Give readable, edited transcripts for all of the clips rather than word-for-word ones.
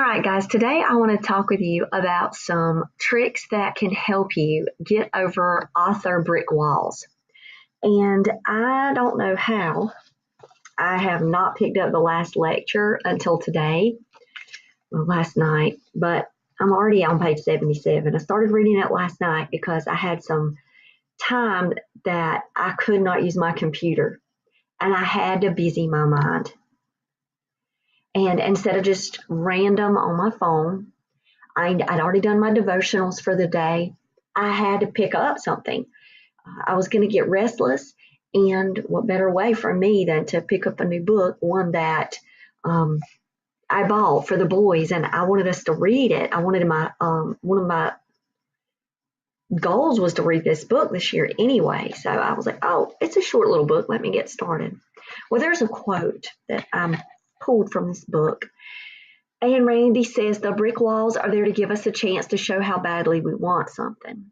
All right, guys, today I want to talk with you about some tricks that can help you get over author brick walls. And I don't know how. I have not picked up the last lecture until today, well, last night, but I'm already on page 77. I started reading it last night because I had some time that I could not use my computer and I had to busy my mind. And instead of just random on my phone, I'd already done my devotionals for the day. I had to pick up something. I was going to get restless, and what better way for me than to pick up a new book, one that I bought for the boys, and I wanted us to read it. I wanted one of my goals was to read this book this year anyway. So I was like, oh, it's a short little book. Let me get started. Well, there's a quote that I pulled from this book. And Randy says the brick walls are there to give us a chance to show how badly we want something.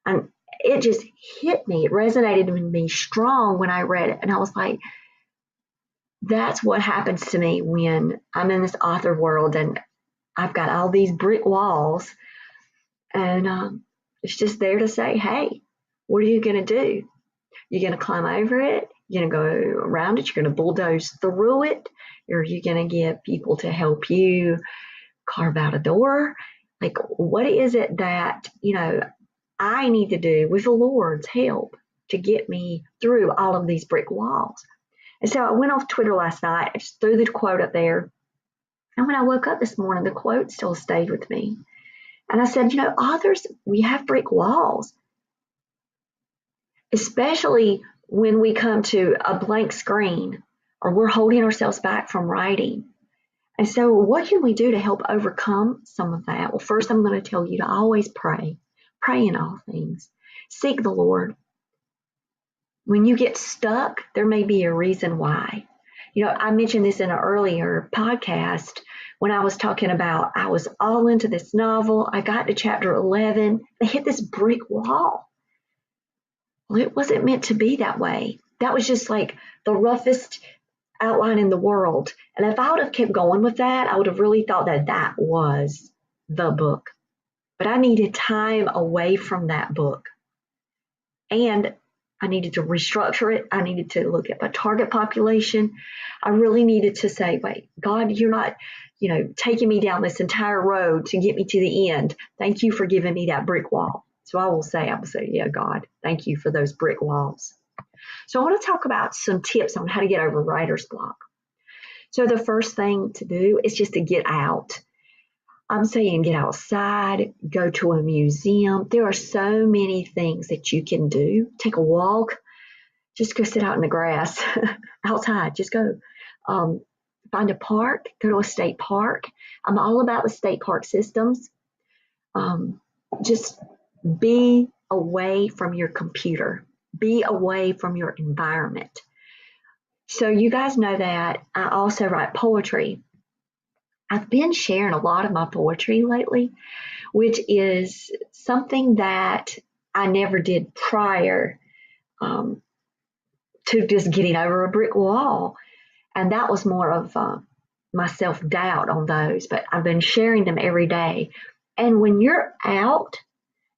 And it just hit me. It resonated with me strong when I read it. And I was like, that's what happens to me when I'm in this author world and I've got all these brick walls. And it's just there to say, hey, what are you going to do? You're going to climb over it. You're going to go around it. You're going to bulldoze through it. Or you're going to get people to help you carve out a door. Like, what is it that, I need to do with the Lord's help to get me through all of these brick walls? And so I went off Twitter last night. I just threw the quote up there. And when I woke up this morning, the quote still stayed with me. And I said, authors, we have brick walls, especially when we come to a blank screen or we're holding ourselves back from writing. And so what can we do to help overcome some of that? Well, first, I'm going to tell you to always pray. Pray in all things. Seek the Lord. When you get stuck, there may be a reason why. I mentioned this in an earlier podcast when I was talking about I was all into this novel. I got to chapter 11. I hit this brick wall. Well, it wasn't meant to be that way. That was just like the roughest outline in the world. And if I would have kept going with that, I would have really thought that that was the book. But I needed time away from that book. And I needed to restructure it. I needed to look at my target population. I really needed to say, wait, God, you're not, taking me down this entire road to get me to the end. Thank you for giving me that brick wall. So I will say, yeah, God, thank you for those brick walls. So I want to talk about some tips on how to get over writer's block. So the first thing to do is just to get out. I'm saying get outside, go to a museum. There are so many things that you can do. Take a walk, just go sit out in the grass outside. Just go find a park, go to a state park. I'm all about the state park systems. Just be away from your computer. Be away from your environment. So you guys know that I also write poetry. I've been sharing a lot of my poetry lately, which is something that I never did prior to just getting over a brick wall. And that was more of my self-doubt on those. But I've been sharing them every day. And when you're out,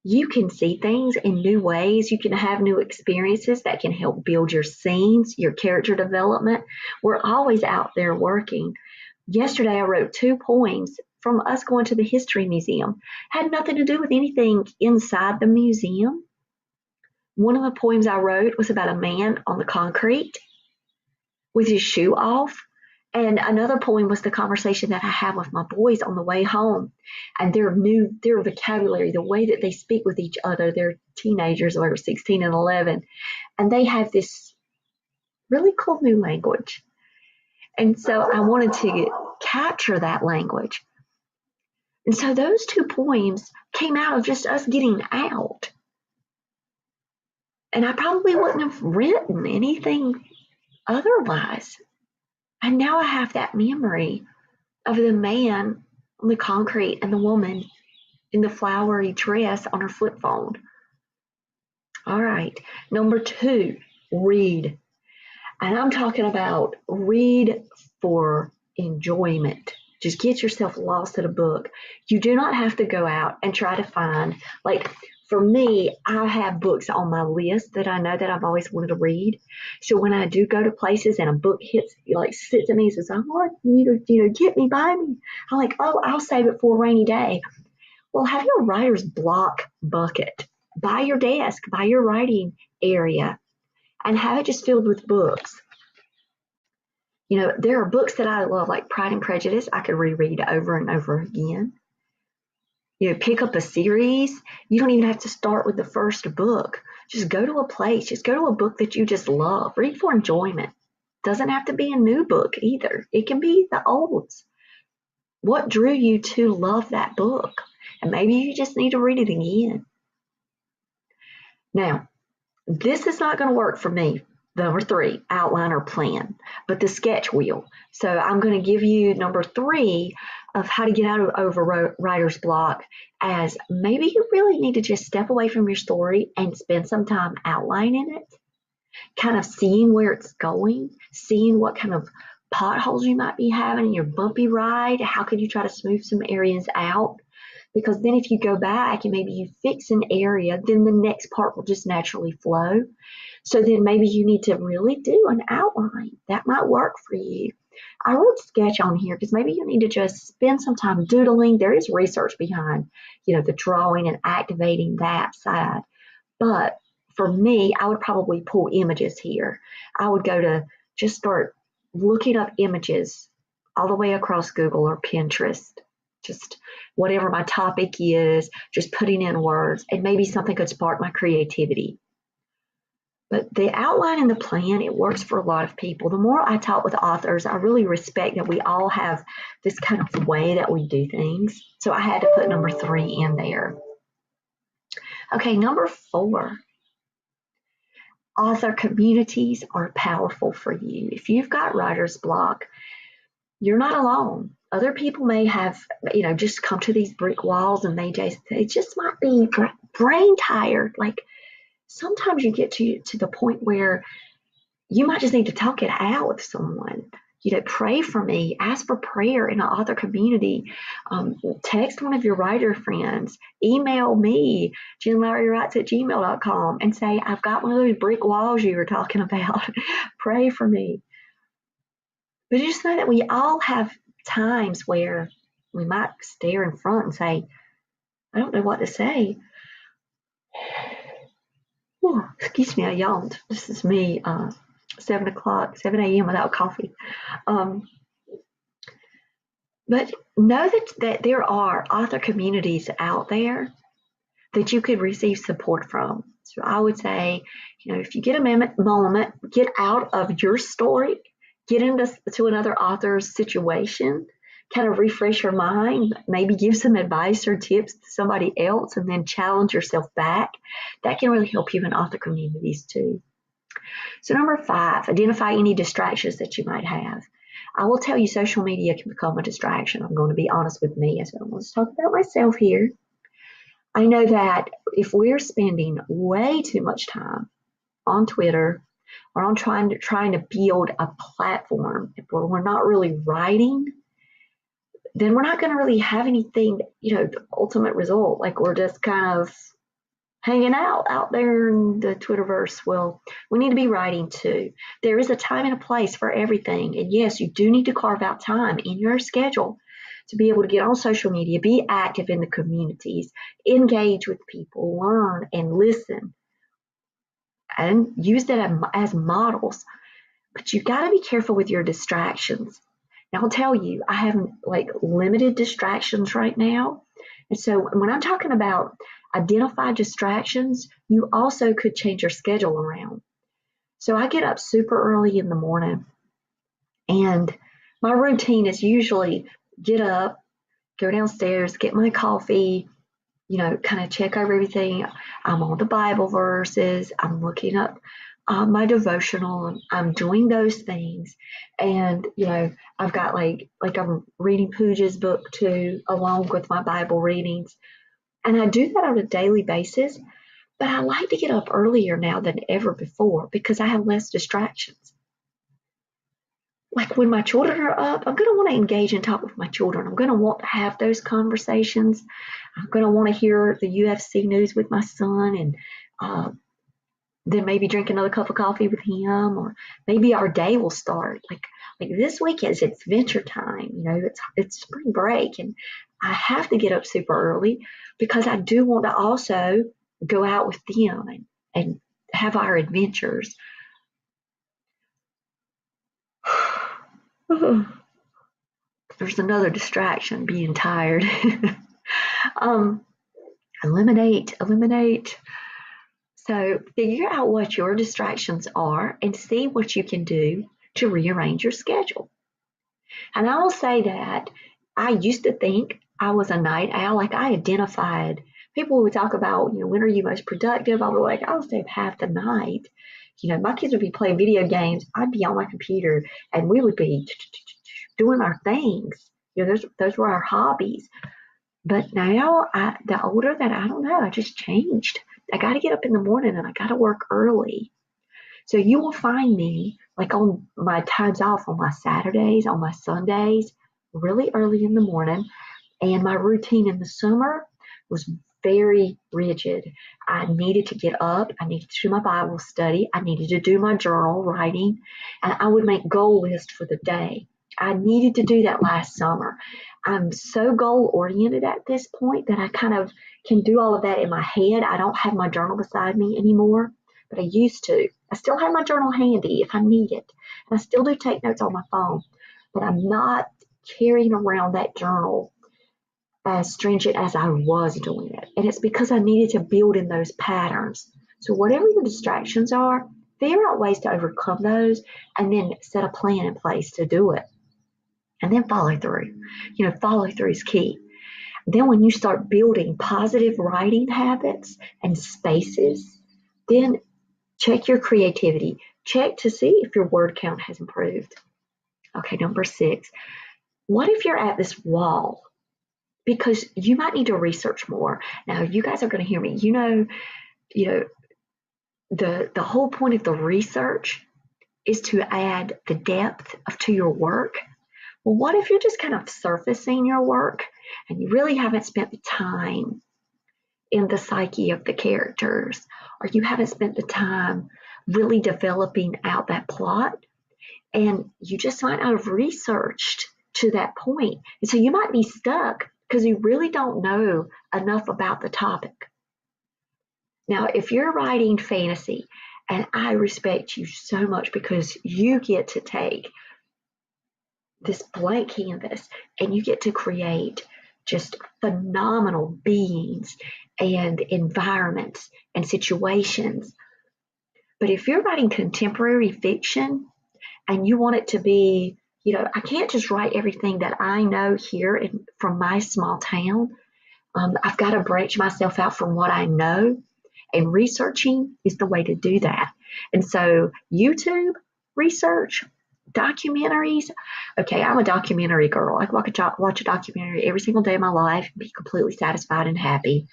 you can see things in new ways. You can have new experiences that can help build your scenes, your character development. We're always out there working. Yesterday, I wrote 2 poems from us going to the History Museum. Had nothing to do with anything inside the museum. One of the poems I wrote was about a man on the concrete with his shoe off. And another poem was the conversation that I have with my boys on the way home, and their vocabulary, the way that they speak with each other. They're teenagers, or 16 and 11, and they have this really cool new language. And so I wanted to capture that language. And so those 2 poems came out of just us getting out. And I probably wouldn't have written anything otherwise. And now I have that memory of the man on the concrete and the woman in the flowery dress on her flip phone. All right. Number 2, read. And I'm talking about read for enjoyment. Just get yourself lost in a book. You do not have to go out and try to find, like, for me, I have books on my list that I know that I've always wanted to read. So when I do go to places and a book sits at me and says, I want you to, get me, buy me. I'm like, oh, I'll save it for a rainy day. Well, have your writer's block bucket by your desk, by your writing area, and have it just filled with books. There are books that I love, like Pride and Prejudice. I could reread over and over again. Pick up a series. You don't even have to start with the first book. Just go to a place. Just go to a book that you just love. Read for enjoyment. Doesn't have to be a new book either. It can be the olds. What drew you to love that book? And maybe you just need to read it again. Now, this is not going to work for me. Number 3, outline or plan, but the sketch wheel. So I'm going to give you number 3 of how to get out of writer's block, as maybe you really need to just step away from your story and spend some time outlining it, kind of seeing where it's going, seeing what kind of potholes you might be having in your bumpy ride. How could you try to smooth some areas out? Because then if you go back and maybe you fix an area, then the next part will just naturally flow. So then maybe you need to really do an outline. That might work for you. I wrote sketch on here because maybe you need to just spend some time doodling. There is research behind, the drawing and activating that side. But for me, I would probably pull images here. I would go to just start looking up images all the way across Google or Pinterest. Just whatever my topic is, just putting in words, and maybe something could spark my creativity. But the outline and the plan, it works for a lot of people. The more I talk with authors, I really respect that we all have this kind of way that we do things. So I had to put number 3 in there. Okay, number 4. Author communities are powerful for you. If you've got writer's block, you're not alone. Other people may have, just come to these brick walls and they just might be brain tired. Like, sometimes you get to the point where you might just need to talk it out with someone. Pray for me, ask for prayer in an author community, text one of your writer friends, email me, JenLowryWrites@gmail.com, and say, I've got one of those brick walls you were talking about. Pray for me. But just know that we all have times where we might stare in front and say, I don't know what to say. Oh, excuse me, I yawned. This is me, 7 a.m. without coffee. But know that there are author communities out there that you could receive support from. So I would say, if you get a moment, get out of your story, get into another author's situation, kind of refresh your mind, maybe give some advice or tips to somebody else, and then challenge yourself back. That can really help you in author communities too. So number 5, identify any distractions that you might have. I will tell you, social media can become a distraction. I'm going to be honest with me. So let's talk about myself here. I know that if we're spending way too much time on Twitter or on trying to build a platform where we're not really writing, then we're not going to really have anything, the ultimate result. Like, we're just kind of hanging out there in the Twitterverse. Well, we need to be writing too. There is a time and a place for everything. And yes, you do need to carve out time in your schedule to be able to get on social media, be active in the communities, engage with people, learn and listen, and use that as models. But you've got to be careful with your distractions. Now, I'll tell you, I have limited distractions right now. And so when I'm talking about identify distractions, you also could change your schedule around. So I get up super early in the morning, and my routine is usually get up, go downstairs, get my coffee, kind of check over everything. I'm on the Bible verses. I'm looking up my devotional. I'm doing those things. And, I've got I'm reading Pooja's book too, along with my Bible readings. And I do that on a daily basis. But I like to get up earlier now than ever before because I have less distractions. like when my children are up, I'm going to want to engage and talk with my children. I'm going to want to have those conversations. I'm going to want to hear the UFC news with my son and uh, then maybe drink another cup of coffee with him, or maybe our day will start. Like this weekend is adventure time. It's spring break, and I have to get up super early because I do want to also go out with them and have our adventures. There's another distraction, being tired. um, eliminate. So figure out what your distractions are and see what you can do to rearrange your schedule. And I will say that I used to think I was a night owl. Like I identified, people would talk about, when are you most productive? I was like, I would say half the night. My kids would be playing video games. I'd be on my computer and we would be doing our things. Those were our hobbies. But now, the older that I don't know, I just changed. I got to get up in the morning and I got to work early. So you will find me like on my times off on my Saturdays, on my Sundays, really early in the morning. And my routine in the summer was very rigid. I needed to get up. I needed to do my Bible study. I needed to do my journal writing. And I would make goal lists for the day. I needed to do that last summer. I'm so goal oriented at this point that I kind of can do all of that in my head. I don't have my journal beside me anymore, but I used to. I still have my journal handy if I need it. And I still do take notes on my phone, but I'm not carrying around that journal as stringent as I was doing it. And it's because I needed to build in those patterns. So whatever your distractions are, figure out ways to overcome those and then set a plan in place to do it. And then follow through. Follow through is key. Then when you start building positive writing habits and spaces, then check your creativity. Check to see if your word count has improved. Okay, number 6. What if you're at this wall? Because you might need to research more. Now, you guys are going to hear me. The whole point of the research is to add the depth to your work. Well, what if you're just kind of surfacing your work and you really haven't spent the time in the psyche of the characters, or you haven't spent the time really developing out that plot, and you just might not have researched to that point. And so you might be stuck because you really don't know enough about the topic. Now, if you're writing fantasy, and I respect you so much because you get to take this blank canvas and you get to create just phenomenal beings and environments and situations. But if you're writing contemporary fiction and you want it to be, I can't just write everything that I know here from my small town. I've got to branch myself out from what I know, and researching is the way to do that. And so YouTube research, documentaries. Okay, I'm a documentary girl. I can watch a documentary every single day of my life and be completely satisfied and happy.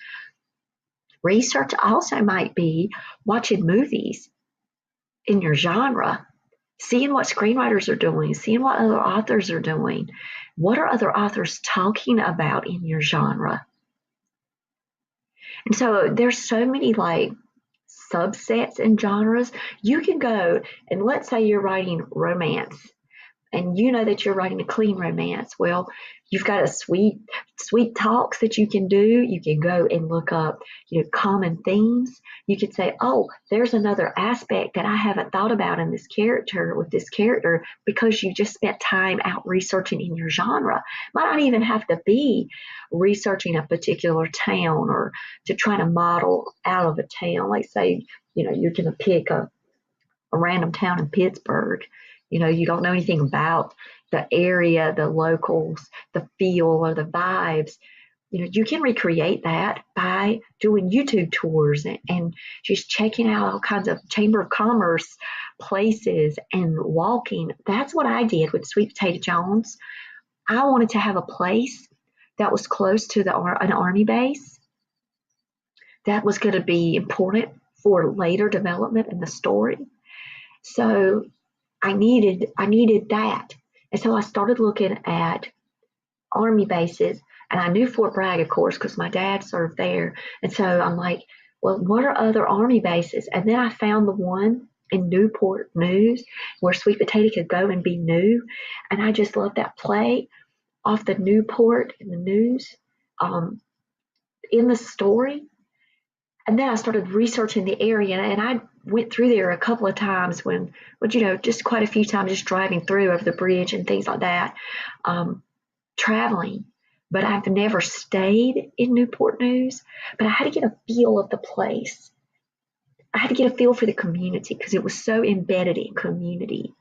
Research also might be watching movies in your genre, seeing what screenwriters are doing, seeing what other authors are doing. What are other authors talking about in your genre? And so there's so many subsets and genres. You can go and let's say you're writing romance and you know that you're writing a clean romance. Well, you've got a sweet talks that you can do. You can go and look up, common themes. You could say, oh, there's another aspect that I haven't thought about in this character with this character because you just spent time out researching in your genre. Might not even have to be researching a particular town or to try to model out of a town. Like say, you're going to pick a random town in Pittsburgh. You don't know anything about the area, the locals, the feel or the vibes. You can recreate that by doing YouTube tours and just checking out all kinds of Chamber of Commerce places and walking. That's what I did with Sweet Potato Jones. I wanted to have a place that was close to an army base that was going to be important for later development in the story. So I needed that. And so I started looking at Army bases, and I knew Fort Bragg, of course, because my dad served there. And so I'm like, well, what are other Army bases? And then I found the one in Newport News where Sweet Potato could go and be new. And I just loved that play off the Newport in the news, in the story. And then I started researching the area, and I went through there a couple of times just quite a few times, just driving through over the bridge and things like that, traveling. But I've never stayed in Newport News, but I had to get a feel of the place. I had to get a feel for the community because it was so embedded in community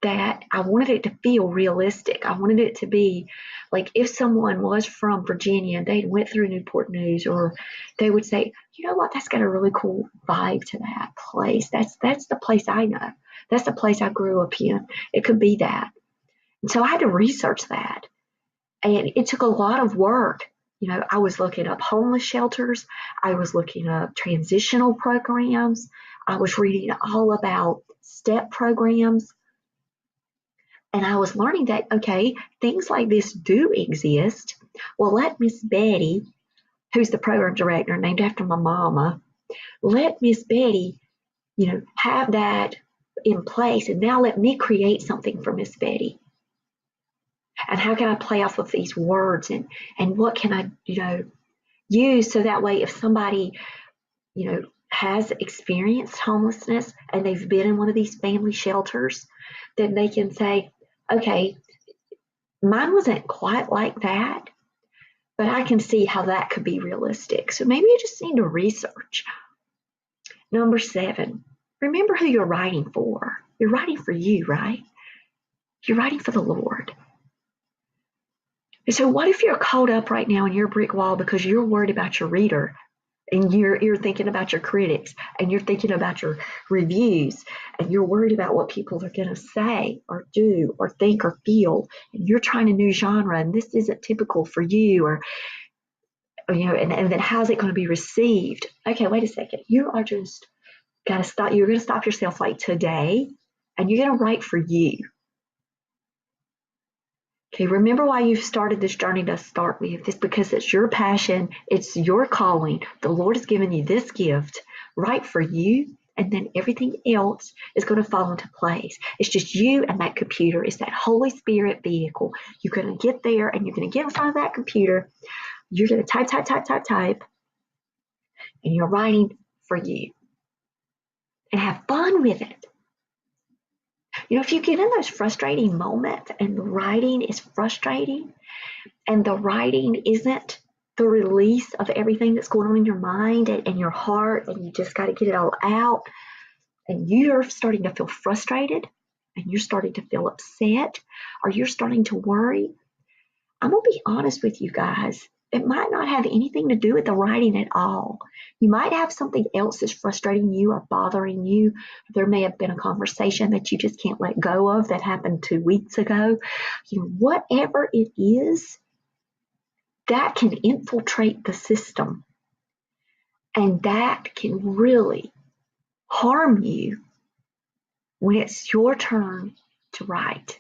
that I wanted it to feel realistic. I wanted it to be like if someone was from Virginia and they went through Newport News, or they would say, you know what, that's got a really cool vibe to that place. That's the place I know. That's the place I grew up in. It could be that. And so I had to research that. And it took a lot of work. I was looking up homeless shelters. I was looking up transitional programs. I was reading all about STEP programs. And I was learning that, okay, things like this do exist. Well, let Miss Betty, who's the program director, named after my mama, let Miss Betty, have that in place. And now let me create something for Miss Betty. And how can I play off of these words, and what can I, use so that way if somebody, has experienced homelessness and they've been in one of these family shelters, then they can say, okay, mine wasn't quite like that, but I can see how that could be realistic. So maybe you just need to research. Number 7, remember who you're writing for. You're writing for you, right? You're writing for the Lord. And so what if you're caught up right now in your brick wall because you're worried about your reader, and you're thinking about your critics, and you're thinking about your reviews, and you're worried about what people are going to say or do or think or feel, and you're trying a new genre and this isn't typical for you, or and then how's it going to be received? Okay, wait a second. You are just got to stop. You're going to stop yourself like today, and you're going to write for you. Okay, remember why you've started this journey to start with. It's because it's your passion. It's your calling. The Lord has given you this gift right for you, and then everything else is going to fall into place. It's just you and that computer. It's that Holy Spirit vehicle. You're going to get there, and you're going to get in front of that computer. You're going to type, type, type, type, type, and you're writing for you. And have fun with it. If you get in those frustrating moments and the writing is frustrating and the writing isn't the release of everything that's going on in your mind and your heart, and you just got to get it all out, and you're starting to feel frustrated and you're starting to feel upset, or you're starting to worry, I'm going to be honest with you guys. It might not have anything to do with the writing at all. You might have something else that's frustrating you or bothering you. There may have been a conversation that you just can't let go of that happened 2 weeks ago. Whatever it is, that can infiltrate the system. And that can really harm you when it's your turn to write.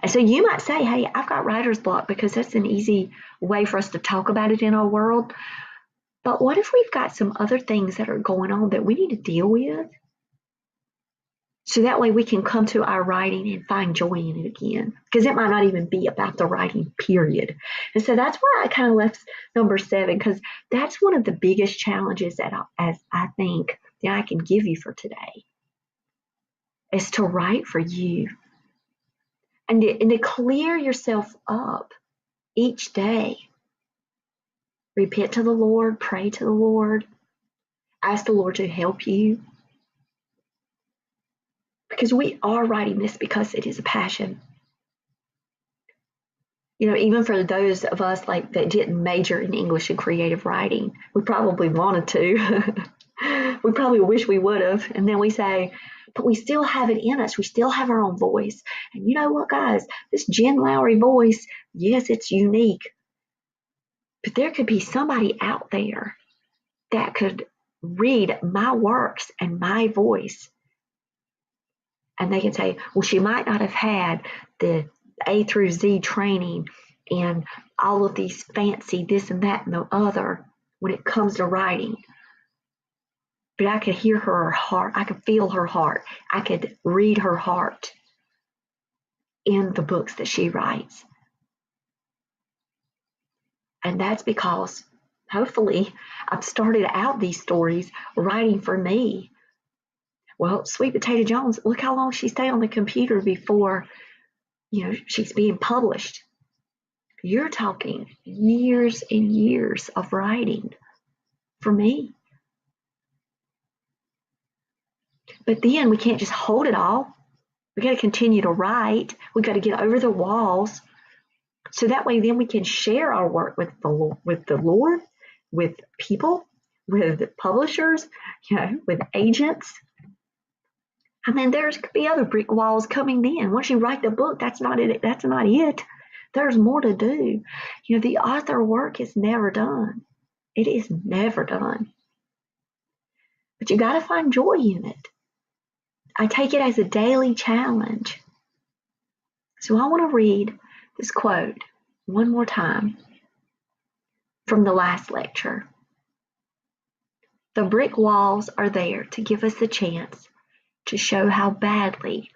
And so you might say, hey, I've got writer's block, because that's an easy way for us to talk about it in our world. But what if we've got some other things that are going on that we need to deal with? So that way we can come to our writing and find joy in it again, because it might not even be about the writing, period. And so that's why I kind of left number 7, because that's one of the biggest challenges that I think that I can give you for today, is to write for you. And to clear yourself up each day. Repent to the Lord, pray to the Lord, ask the Lord to help you. Because we are writing this because it is a passion. Even for those of us that didn't major in English and creative writing, we probably wanted to. We probably wish we would have. And then we say, but we still have it in us. We still have our own voice. And you know what, guys? This Jen Lowry voice, yes, it's unique. But there could be somebody out there that could read my works and my voice And they can say, well, she might not have had the A through Z training and all of these fancy this and that and the other when it comes to writing. But I could hear her heart. I could feel her heart. I could read her heart in the books that she writes. And that's because, hopefully, I've started out these stories writing for me. Well, Sweet Potato Jones, look how long she stayed on the computer before, she's being published. You're talking years and years of writing for me. But then we can't just hold it all. We got to continue to write. We got to get over the walls. So that way then we can share our work with the Lord, with people, with publishers, with agents. I mean, could be other brick walls coming in. Once you write the book, that's not it. That's not it. There's more to do. The author work is never done. It is never done. But you got to find joy in it. I take it as a daily challenge. So I want to read this quote one more time from the last lecture. The brick walls are there to give us a chance to show how badly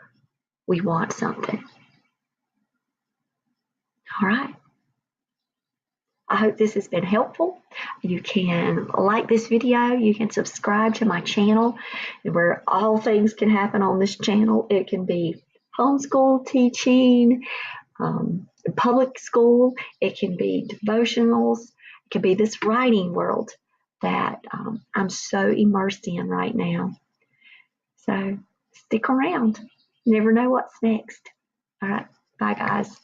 we want something. All right. I hope this has been helpful. You can like this video. You can subscribe to my channel where all things can happen on this channel. It can be homeschool teaching, public school. It can be devotionals. It can be this writing world that I'm so immersed in right now. So stick around. You never know what's next. All right. Bye, guys.